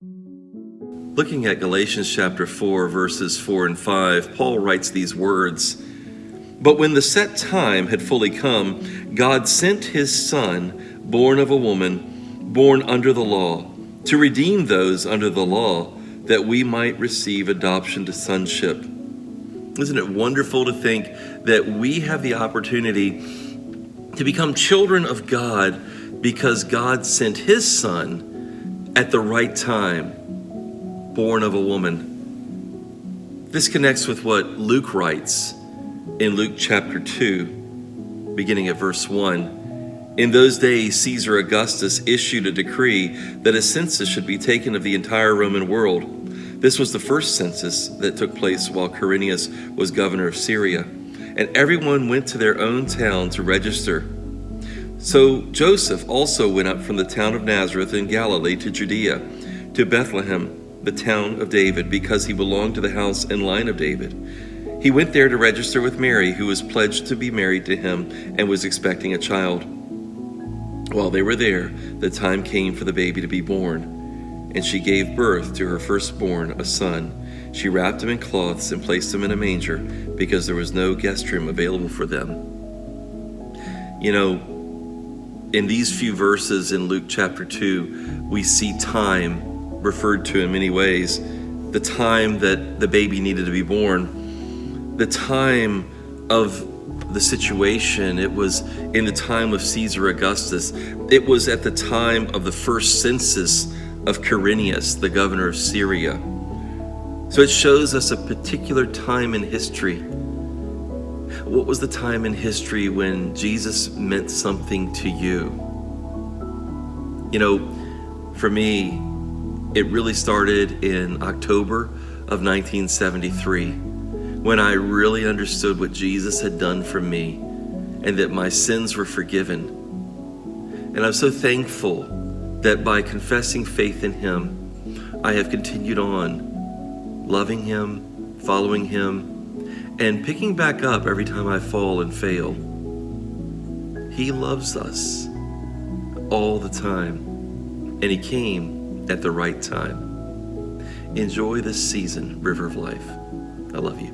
Looking at Galatians chapter 4, verses 4 and 5, Paul writes these words, "But when the set time had fully come, God sent his Son, born of a woman, born under the law, to redeem those under the law, that we might receive adoption to sonship." Isn't it wonderful to think that we have the opportunity to become children of God because God sent his Son at the right time, born of a woman? This connects with what Luke writes in Luke chapter 2, beginning at verse 1. "In those days, Caesar Augustus issued a decree that a census should be taken of the entire Roman world. This was the first census that took place while Quirinius was governor of Syria, and everyone went to their own town to register. So Joseph also went up from the town of Nazareth in Galilee to Judea, to Bethlehem, the town of David, because he belonged to the house and line of David. He went there to register with Mary, who was pledged to be married to him and was expecting a child. While they were there, the time came for the baby to be born, and she gave birth to her firstborn, a son. She wrapped him in cloths and placed him in a manger because there was no guest room available for them." You know, in these few verses in Luke chapter 2, we see time referred to in many ways. The time that the baby needed to be born, the time of the situation. It was in the time of Caesar Augustus. It was at the time of the first census of Quirinius, the governor of Syria. So it shows us a particular time in history. What was the time in history when Jesus meant something to you? You know, for me, it really started in October of 1973, when I really understood what Jesus had done for me and that my sins were forgiven. And I'm so thankful that by confessing faith in him, I have continued on loving him, following him, and picking back up every time I fall and fail. He loves us all the time, and he came at the right time. Enjoy this season, River of Life. I love you.